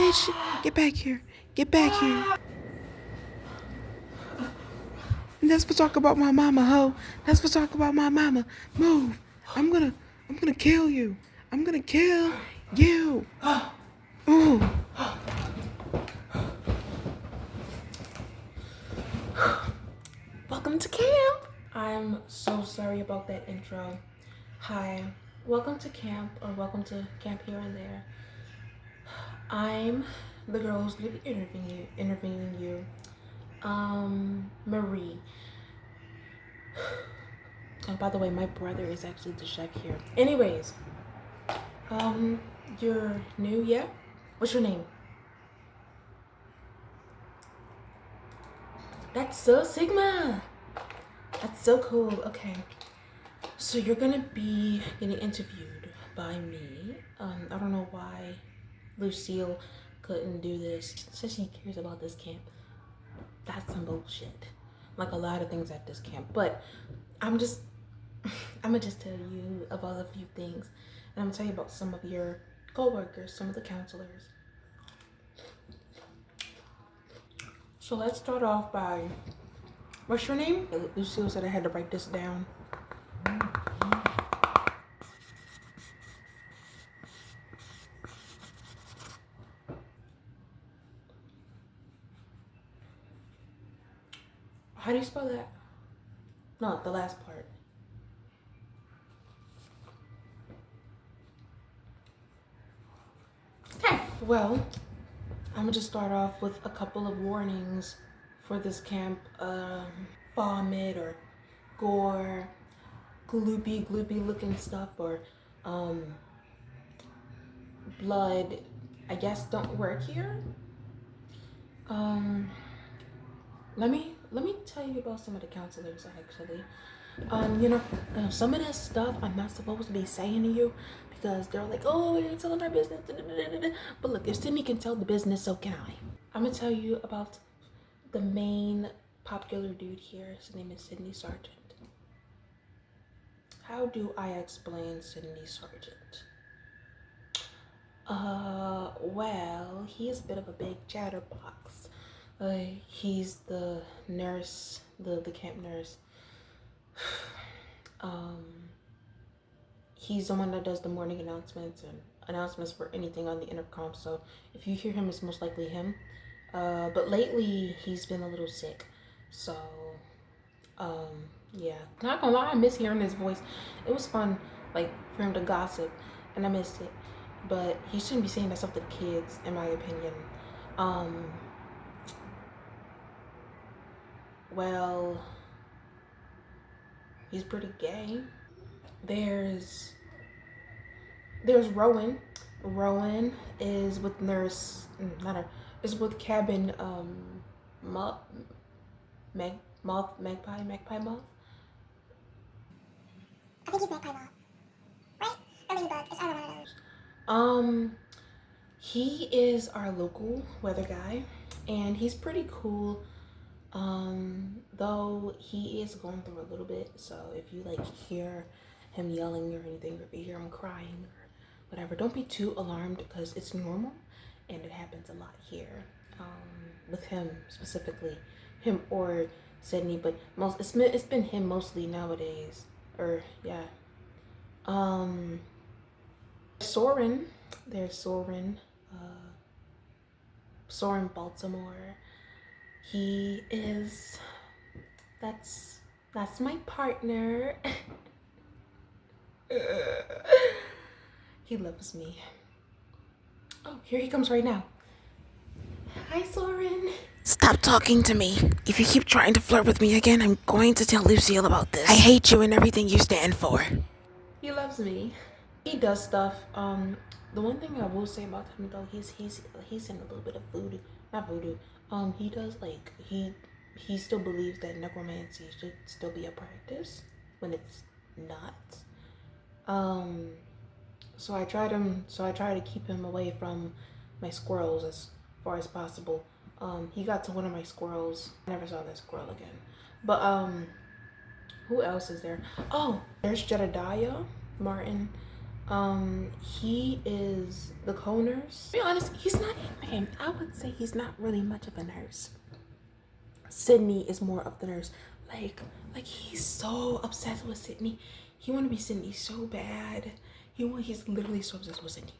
bitch. Get back here. Get back here. And that's for talk about my mama, ho. That's for talk about my mama. Move. I'm gonna kill you. I'm gonna kill you. Ooh. Welcome to camp. I'm so sorry about that intro. Hi. Welcome to camp, or welcome to camp here and there. I'm the girl who's gonna be interviewing you. Marie. Oh, by the way, my brother is actually the chef here. Anyways, you're new, yeah? What's your name? That's so Sigma. That's so cool. Okay. So you're gonna be getting interviewed by me. I don't know why Lucille couldn't do this. Says she cares about this camp. That's some bullshit. Like a lot of things at this camp. But I'm gonna just tell you about a few things. And I'm gonna tell you about some of your co-workers, some of the counselors. So let's start off by, what's your name? Lucille said I had to write this down. How do you spell that? No, the last part. Okay, well, I'm gonna just start off with a couple of warnings for this camp. Vomit or gore, gloopy looking stuff, or blood, I guess don't work here. Let me tell you about some of the counselors actually. Some of this stuff I'm not supposed to be saying to you because they're like, oh, you're telling our business. But look, if Sydney can tell the business, so can I. I'm gonna tell you about the main popular dude here. His name is Sydney Sargent. How do I explain Sydney Sargent? Well, he's a bit of a big chatterbox. He's the nurse, the camp nurse. He's the one that does the morning announcements and announcements for anything on the intercom. So if you hear him, it's most likely him. But lately he's been a little sick. So, yeah. Not gonna lie, I miss hearing his voice. It was fun, like, for him to gossip, and I missed it. But he shouldn't be saying that stuff to the kids, in my opinion. Well, he's pretty gay. There's Rowan. Rowan is with is with cabin magpie moth. I think he's magpie moth, right? Or ladybug. It's either one of those. He is our local weather guy, and he's pretty cool. Though he is going through a little bit, so if you like hear him yelling or anything, or if you hear him crying or whatever, don't be too alarmed because it's normal and it happens a lot here. With him specifically, him or Sydney, but it's been him mostly nowadays. Or yeah. Soren, there's Soren, Soren Baltimore. He is, that's my partner. He loves me. Oh, here he comes right now. Hi, Soren. Stop talking to me. If you keep trying to flirt with me again, I'm going to tell Lucille about this. I hate you and everything you stand for. He loves me. He does stuff. The one thing I will say about him though, he's in a little bit of voodoo. Not voodoo. He does like he still believes that necromancy should still be a practice when it's not. So I try to keep him away from my squirrels as far as possible. He got to one of my squirrels. I never saw that squirrel again. But who else is there? Oh, there's Jedediah Martin. He is the co-nurse. To be honest, he's not him. I would say he's not really much of a nurse. Sydney is more of the nurse. Like he's so obsessed with Sydney. He want to be Sydney so bad. He's literally so obsessed with Sydney.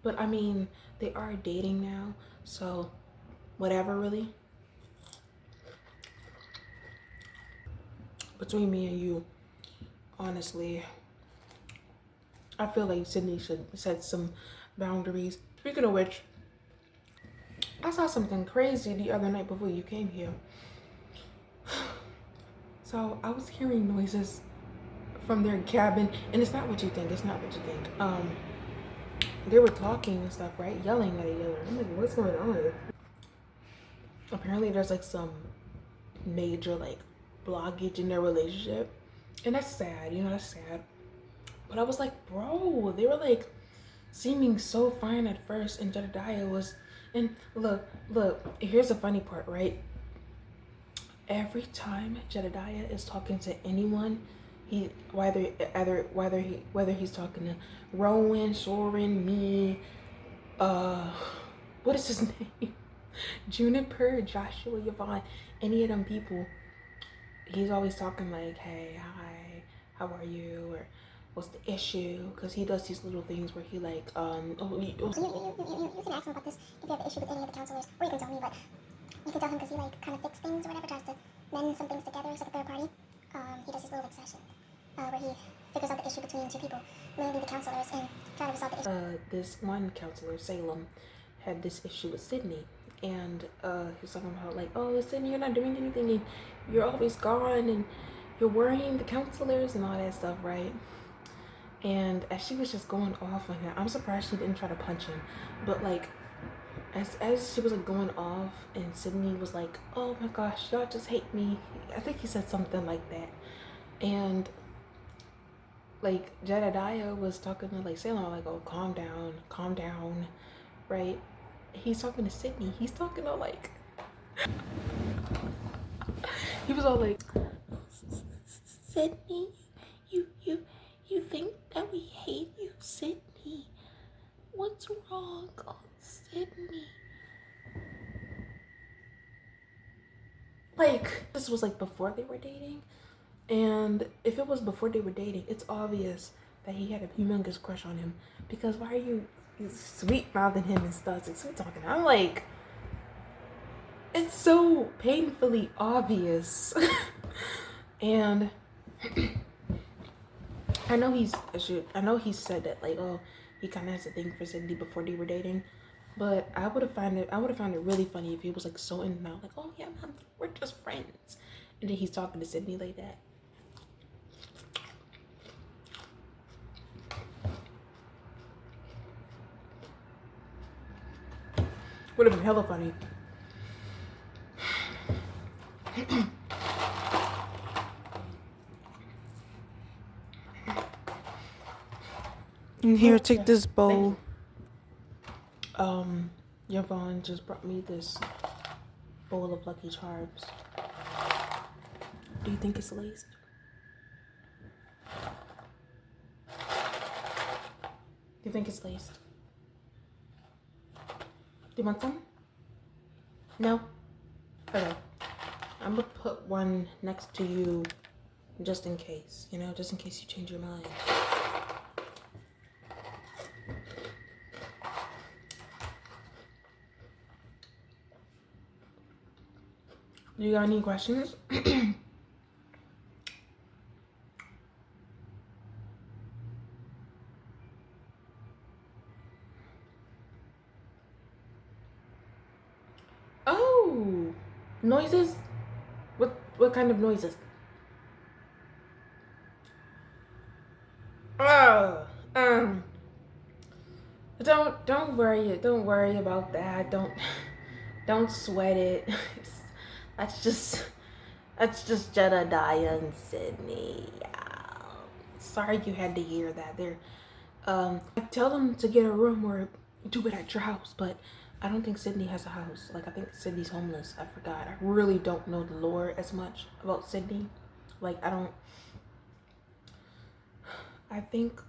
But I mean, they are dating now, so whatever, really. Between me and you, honestly, I feel like Sydney should set some boundaries. Speaking of which, I saw something crazy the other night before you came here. So I was hearing noises from their cabin, and it's not what you think. It's not what you think. They were talking and stuff, right? Yelling at each other. I'm like, what's going on? Apparently, there's like some major like blockage in their relationship, and that's sad. You know, that's sad. But I was like, bro, they were like seeming so fine at first, and Jedediah was. And look, here's the funny part, right? Every time Jedediah is talking to anyone, whether he's talking to Rowan, Soren, me, what is his name? Juniper, Joshua, Yvonne, any of them people, he's always talking like, hey, hi, how are you? Or what's the issue? Because he does these little things where he like, So you can ask him about this if you have an issue with any of the counselors, or you can tell me, but you can tell him because he like kind of fixes things or whatever, tries to mend some things together. It's like a third party. He does his little like session where he figures out the issue between two people, mainly the counselors, and try to resolve the issue. This one counselor, Salem, had this issue with Sydney, and he's talking about like, oh, Sydney, you're not doing anything, and you're always gone, and you're worrying the counselors and all that stuff, right? And as she was just going off on him, I'm surprised she didn't try to punch him, but like as she was like going off, and Sydney was like, oh my gosh, y'all just hate me. I think he said something like that. And like Jedediah was talking to like Salem, like, oh, calm down, right? He's talking to Sydney. He's talking to like he was all like, Sydney, you think that we hate you, Sydney? What's wrong, oh, Sydney? Like, this was like before they were dating, and if it was before they were dating, it's obvious that he had a humongous crush on him, because why are you sweet mouthing him and stuff, like sweet talking? I'm like, it's so painfully obvious. And I know he said that like, oh, he kind of has a thing for Sydney before they were dating, but I would have found it really funny if he was like so in and out, like, oh yeah, we're just friends, and then he's talking to Sydney like that. Would have been hella funny. Here, take this bowl. Yvonne just brought me this bowl of Lucky Charms. Do you think it's laced? Do you think it's laced? Do you want some? No? Okay. I'm gonna put one next to you just in case, you know, just in case you change your mind. You got any questions? Oh, noises? What kind of noises? Oh, don't worry about that. Don't sweat it. That's just Jedediah and Sydney. Yeah. Sorry you had to hear that. Tell them to get a room or do it at your house, but I don't think Sydney has a house. Like, I think Sydney's homeless. I forgot. I really don't know the lore as much about Sydney. Like, I think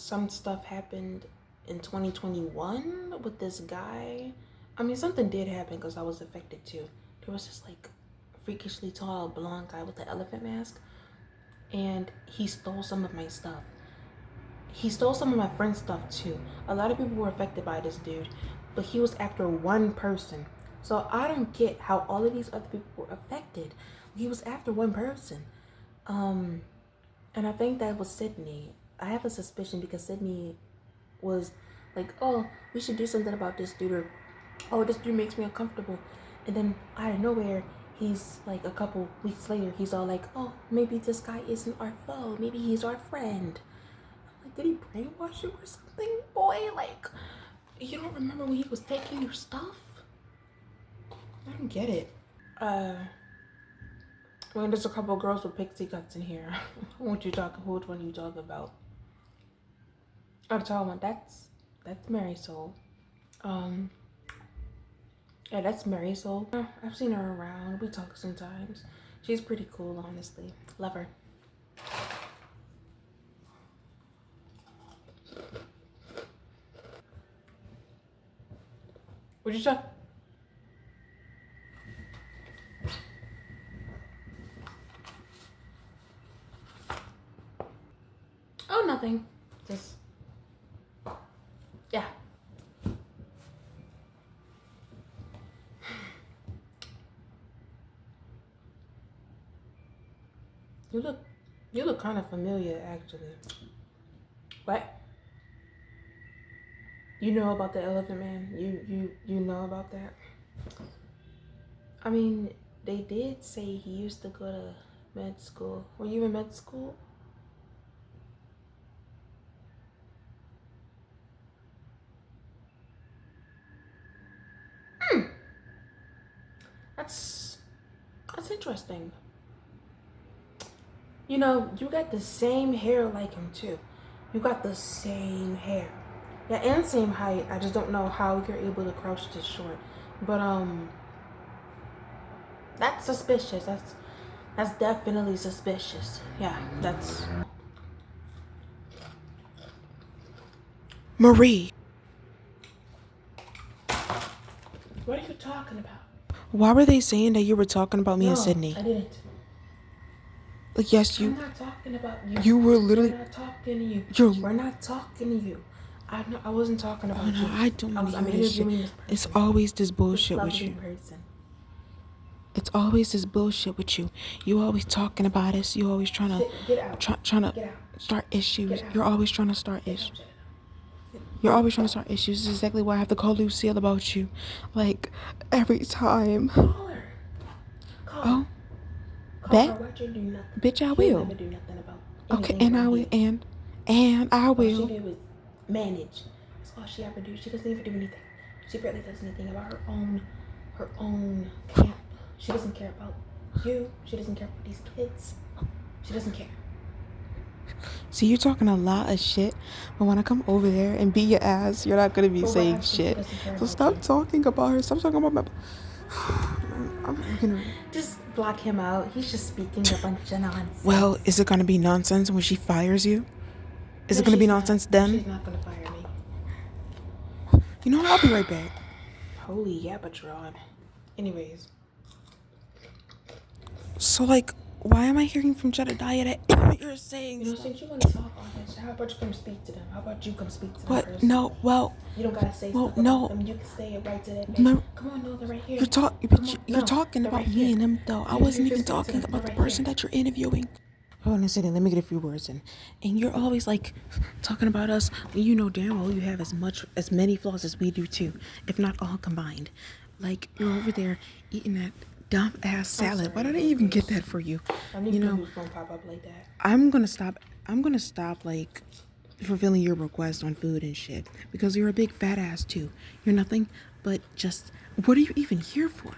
some stuff happened in 2021 with this guy. I mean, something did happen because I was affected too. There was this like freakishly tall blonde guy with the elephant mask, and he stole some of my stuff. He stole some of my friend's stuff too. A lot of people were affected by this dude, but he was after one person. So I don't get how all of these other people were affected. He was after one person. And I think that was Sydney. I have a suspicion because Sydney was like, oh, we should do something about this dude, or oh, this dude makes me uncomfortable. And then out of nowhere, he's like, a couple weeks later, he's all like, oh, maybe this guy isn't our foe. Maybe he's our friend. I'm like, did he brainwash you or something, boy? Like, you don't remember when he was taking your stuff? I don't get it. When there's a couple of girls with pixie cuts in here. Which one you talking about? Oh, the tall one. That's Marisol. Yeah, that's Marisol. I've seen her around. We talk sometimes. She's pretty cool, honestly. Love her. What'd you say? Oh, nothing. Just, yeah. You look kind of familiar, actually. What? You know about the Elephant Man? You know about that? I mean, they did say he used to go to med school. Were you in med school? That's interesting. You know, you got the same hair like him too. You got the same hair. Yeah, and same height. I just don't know how you're able to crouch this short. But that's suspicious. That's definitely suspicious. Yeah, that's Marie, what are you talking about? why were they saying that you were talking about me and Sydney? I didn't. Like, yes, I'm not talking about you. You were literally. We're not talking to you. You're. We're not talking to you. I wasn't talking about Oh, no, you. I don't I'm want to hear this shit. interviewing this person. It's always this bullshit This with lovely you. person. It's always this bullshit with you. You always talking about us. You always trying to. Get out. Trying to Get out. start issues. Get out. You're always trying to start issues. Get out. You're always trying to start issues. This is exactly why I have to call Lucille about you. Like, every time. Call her. Call Oh. Call Bet? her. Watch her do nothing. Bitch, I She'll will. never do nothing about Okay, anything and I around will. here. And I All will. she do is manage. That's all she ever do. She doesn't even do anything. She barely does anything about her own camp. She doesn't care about you. She doesn't care about these kids. She doesn't care. See, you're talking a lot of shit, but when I come over there and beat your ass, you're not gonna be But what saying happened? She shit. doesn't care So about stop you. talking about her. Stop talking about my. I'm gonna. Just block him out. He's just speaking a bunch of nonsense. Well, is it gonna be nonsense when she fires you? Is it gonna be nonsense She's then? not gonna fire me. You know what? I'll be right back. Holy Yapatron. Anyways. So, like, why am I hearing from Jedediah that you're saying You know, stuff? since you want to talk all this, how about you come speak to them? How about you come speak to them What? personally? No, well, You don't gotta say well, stuff no. about them. You can say it right to their face. No. Come on, no, they're right here. You're No, talking they're about right me here. and him though. I You- wasn't you even just said talking to them, about the they're right person here. that you're interviewing. Hold on a second, let me get a few words in. And you're always like talking about us when you know damn well you have as many flaws as we do too, if not all combined. Like, you're over there eating that dumb ass salad. Why did I even get that for you? You know, who's gonna pop up like that. I'm gonna stop like fulfilling your request on food and shit, because you're a big fat ass too. You're nothing but just, what are you even here for?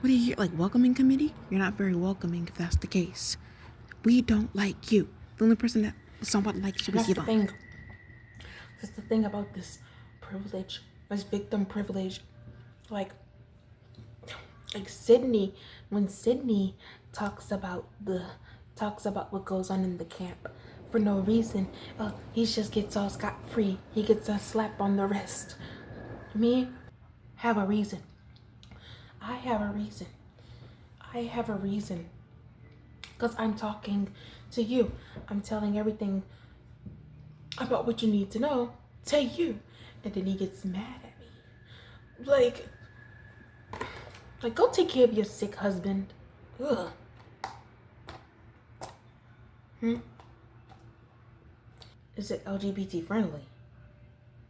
What are you here, like, welcoming committee? You're not very welcoming if that's the case. We don't like you. The only person that somewhat likes you is That's the Yvonne. thing. That's the thing about this privilege, this victim privilege. Like Sydney, when Sydney talks about what goes on in the camp, for no reason. He just gets all scot-free. He gets a slap on the wrist. Me, have a reason. I have a reason. I have a reason. Because I'm talking to you. I'm telling everything about what you need to know to you. And then he gets mad at me. Like, go take care of your sick husband. Ugh. Is it LGBT friendly?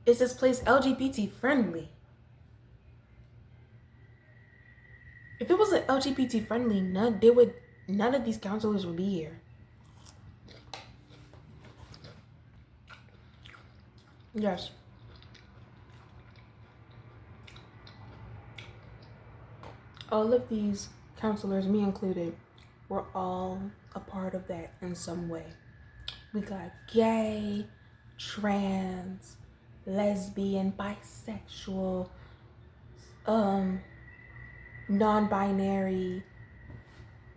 Is this place LGBT friendly? If it wasn't LGBT friendly, none of these counselors would be here. Yes. All of these counselors, me included, we're all a part of that in some way. We got gay, trans, lesbian, bisexual, non-binary,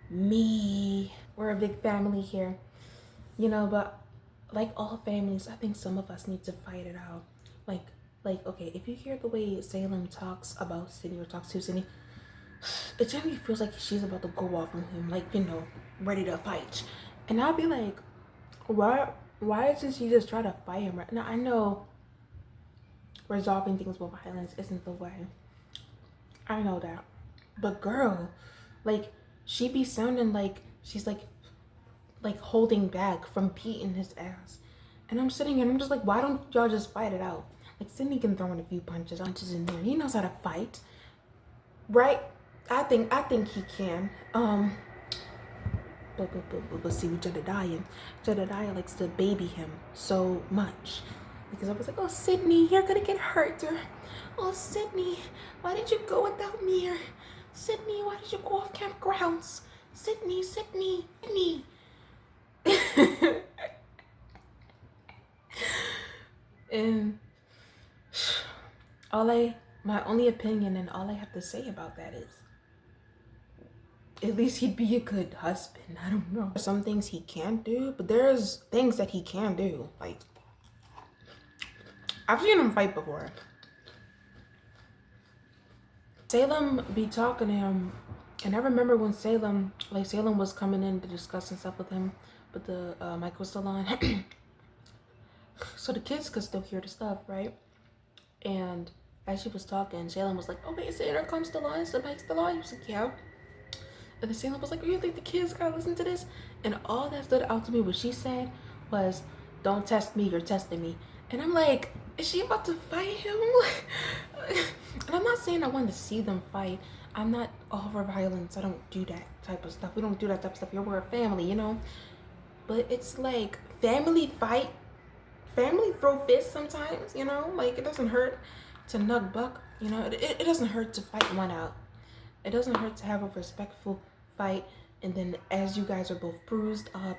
me. We're a big family here, you know, but like all families, I think some of us need to fight it out. Like, okay, if you hear the way Salem talks about Sydney or talks to Sydney, it generally feels like she's about to go off on him, like, you know, ready to fight. And I'll be like, why isn't she just try to fight him right now? I know resolving things with violence isn't the way. I know that. But girl, like, she be sounding like she's like holding back from beating his ass. And I'm sitting here and I'm just like, why don't y'all just fight it out? Like, Sydney can throw in a few punches in there. He knows how to fight. Right? I think he can. But see, with Jedediah likes to baby him so much. Because I was like, oh, Sydney, you're gonna get hurt. Or, oh, Sydney, why did you go without me? Or, Sydney, why did you go off campgrounds? Sydney. And my only opinion and all I have to say about that is, at least he'd be a good husband. I don't know. Some things he can't do, but there's things that he can do. Like, I've seen him fight before. Salem be talking to him, and I remember when Salem was coming in to discuss and stuff with him, but the mic was still on. So the kids could still hear the stuff, right? And as she was talking, Salem was like, oh wait, is the intercom still on? Is the mic still on? He was like, yeah. And then Salem was like, oh, you think the kids gotta listen to this? And all that stood out to me, what she said was, don't test me, you're testing me. And I'm like, is she about to fight him? And I'm not saying I want to see them fight. I'm not all for violence. I don't do that type of stuff. We don't do that type of stuff here. We're a family, you know? But it's like, family fight, family throw fists sometimes, you know? Like, it doesn't hurt to nug buck, you know? It doesn't hurt to fight one out. It doesn't hurt to have a respectful fight. And then as you guys are both bruised up,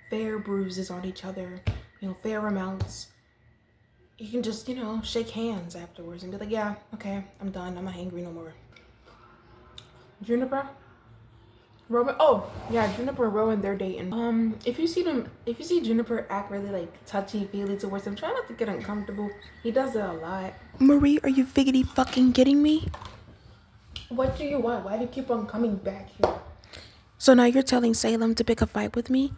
fair bruises on each other, you know, fair amounts, you can just, you know, shake hands afterwards and be like, yeah, okay, I'm done. I'm not angry no more. Juniper? Roman? Oh, yeah, Juniper and Rowan, they're dating. If you see Juniper act really, like, touchy-feely towards him, try not to get uncomfortable. He does it a lot. Marie, are you figgity fucking kidding me? What do you want? Why do you keep on coming back here? So now you're telling Salem to pick a fight with me?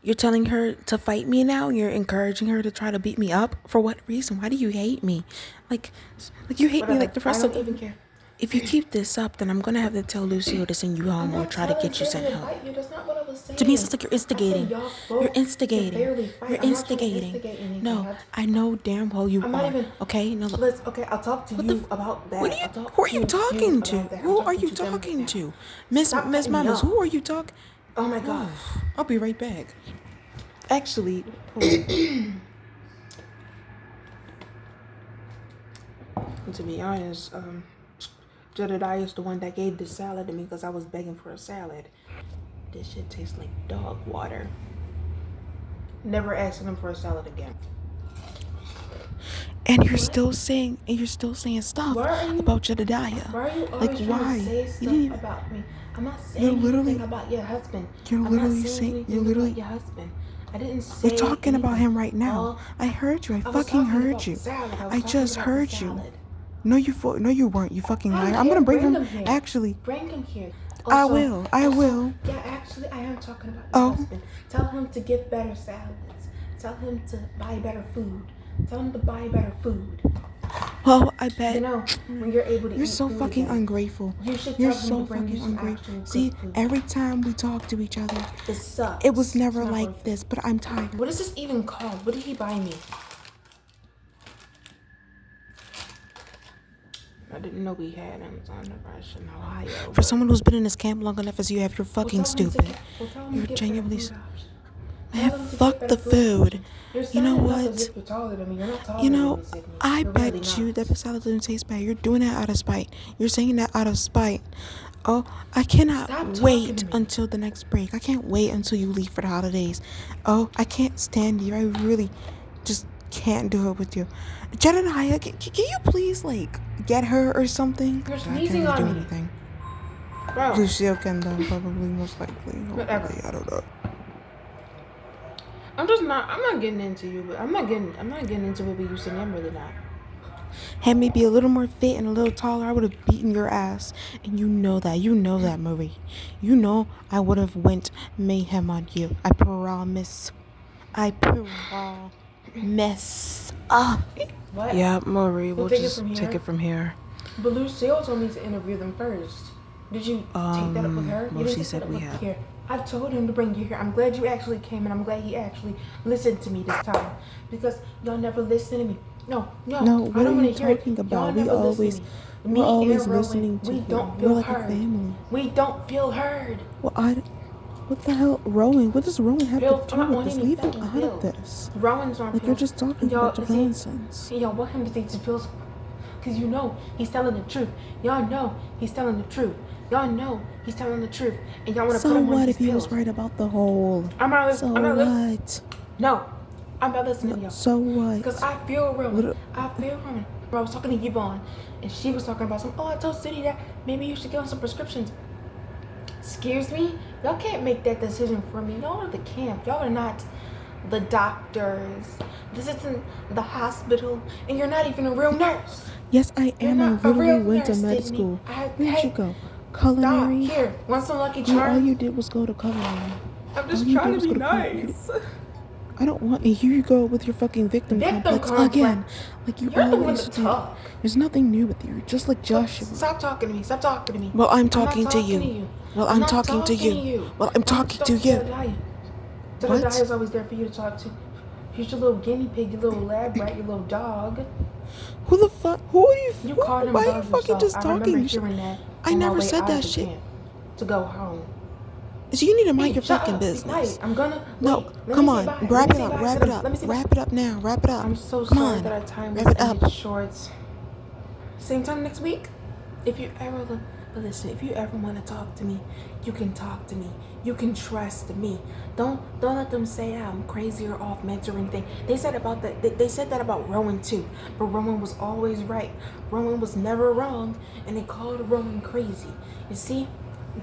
You're telling her to fight me now? You're encouraging her to try to beat me up? For what reason? Why do you hate me? Like you hate me like the rest of them. I don't even care. If you keep this up, then I'm gonna have to tell Lucille to send you home or try to get you sent home. That's not what I was saying. To me, it's like you're instigating. You're instigating. You're instigating. No, I know damn well you are. Okay, no. Okay, I'll talk to you about that. Who are you talking to? Who are you talking to? Miss Mamas, who are you talking? Oh my God. I'll be right back. Actually, to be honest, Jedediah is the one that gave the salad to me because I was begging for a salad. This shit tastes like dog water. Never asking him for a salad again. And you're still saying stuff about Jedediah. Why are you always trying to say stuff about me? I'm not saying anything about your husband. You're literally saying your husband. I didn't say We're talking about anything. him right now. All- I heard you. I was fucking talking heard about you. the salad. I was I talking just about the heard you. salad. No, you weren't. You fucking liar. I'm Here, gonna bring him. here. Actually, Bring him here. I will. Yeah, actually, I am talking about your Oh. husband. Tell him to get better salads. Tell him to buy better food. Tell him to buy better food. Well, I bet. You know, when you're able to You're eat so food fucking again, ungrateful. you should You're tell him so to bring you fucking some ungrateful. actual See, good food. every time we talk to each other, It sucks. it was never It's not like worth it. this. But I'm tired. What is this even called? What did he buy me? I didn't know we had Amazon Rush in Ohio. For someone who's been in this camp long enough as you have, you're fucking tell him to stupid. tell him You're to get genuinely. better food options. Man, Tell him to fuck get the better food. You're You know standing up as what? if you're taller than me. You're not taller You than know, me, Sydney. I You're bet really you not. that the salad doesn't taste bad. You're doing that out of spite. You're saying that out of spite. Oh, I cannot Stop talking wait to me. until the next break. I can't wait until you leave for the holidays. Oh, I can't stand you. I really just can't do it with you. Jedediah, can you please, like, get her or something? You're I can't sneezing really on do me. anything. Bro, Lucille can, though, probably, most likely. Whatever. Hopefully, I don't know. I'm not getting into you, but I'm not getting into it with you, Sydney. I'm really not. Had me be a little more fit and a little taller, I would have beaten your ass. And you know that. You know that, Marie. You know I would have went mayhem on you. I promise. I promise. What? Yeah, Marie, we'll take it just from take here? it from here. But Lucille told me to interview them first. Did you take that up with her? well, You didn't she take said that up we with have. Here. I told him to bring you here. I'm glad you actually came, and I'm glad he actually listened to me this time. Because y'all never listen to me. No, No, I what don't are want you to hear it. talking Y'all about? We never listen always, to me. we're always and Rowan, listening to we you. don't We're feel like heard. a family. We don't feel heard. Well, what the hell, Rowan? What does Rowan have Bill, to I'm do not with on this? any Leave him fucking out Bill. of this. Rowan's on Like, pills. you're just talking Y'all, about your see, nonsense. Y'all want him to take the pills because you know he's telling the truth. Y'all know he's telling the truth. Y'all know he's telling the truth, and y'all want to put So him on what these if he pills. was right about the whole? I'm not So listening. what? No, I'm not listening to y'all. So what? Because I feel Rowan. Little- I feel Rowan. I was talking to Yvonne, and she was talking about I told City that maybe you should get on some prescriptions. Excuse me? Y'all can't make that decision for me. Y'all are the camp. Y'all are not the doctors. This isn't the hospital, and you're not even a real nurse. Yes, I You're am. I not a literally real went to nurse, med Sydney. school. Where did Hey, you go? Stop. Culinary? Here, want some Lucky All Charms? you did was go to culinary. I'm all just you trying did to was be go to nice. I don't want. And here you go with your fucking victim complex again. Like you You're the one always to do. talk. There's nothing new with you. Just like Joshua. Stop talking to me. Stop talking to me. Well, I'm not talking to you. Well, I'm not talking to you. Well, I'm talking to you. What? Jedediah's always there for you to talk to. He's your little guinea pig, your little lab rat, your little dog. Who the fuck? Who are you? You called him Why are you about fucking yourself. just I talking? remember You should- hearing that. I on my never way said out that of the shit. camp to go home. So you need to mind Hey, your shut fucking up. Be business. quiet. I'm gonna. No, wait, let come me on, say bye. wrap Let it me say up, bye wrap to it them. up, Let me say wrap it up now, wrap it up. I'm so Come sorry on, that our time wrap was it up. ended short. Same time next week. If you ever but listen, if you ever want to talk to me, you can talk to me. You can trust me. Don't let them say I'm crazy or off meds or anything. They said about that. They said that about Rowan too, but Rowan was always right. Rowan was never wrong, and they called Rowan crazy. You see,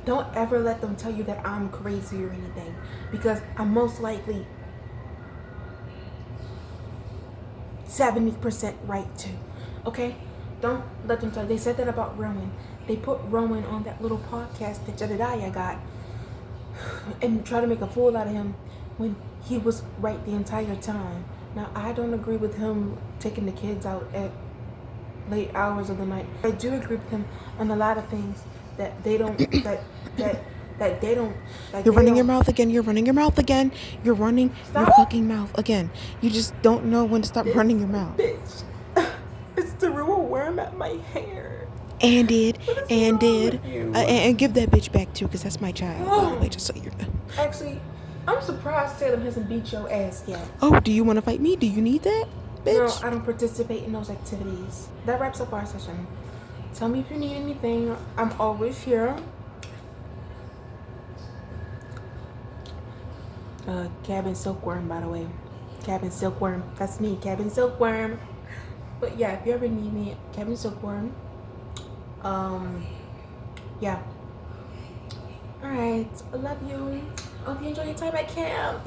don't ever let them tell you that I'm crazy or anything, because I'm most likely 70% right too. Okay? Don't let them tell you. They said that about Rowan. They put Rowan on that little podcast that Jedediah got and try to make a fool out of him when he was right the entire time. Now, I don't agree with him taking the kids out at late hours of the night. I do agree with him on a lot of things that they don't, that they don't. You're running your mouth again. You're running your mouth again. You're running your fucking mouth again. You just don't know when to stop running your mouth. Bitch, it's the real worm at my hair. And did. With you? And give that bitch back too, because that's my child. By the way, just so you know. Actually, I'm surprised Tatum hasn't beat your ass yet. Oh, do you want to fight me? Do you need that, bitch? No, I don't participate in those activities. That wraps up our session. Tell me if you need anything. I'm always here. Cabin Silkworm, by the way. Cabin Silkworm. That's me, Cabin Silkworm. But yeah, if you ever need me, Cabin Silkworm. Yeah. Alright. I love you. Hope you enjoy your time at camp.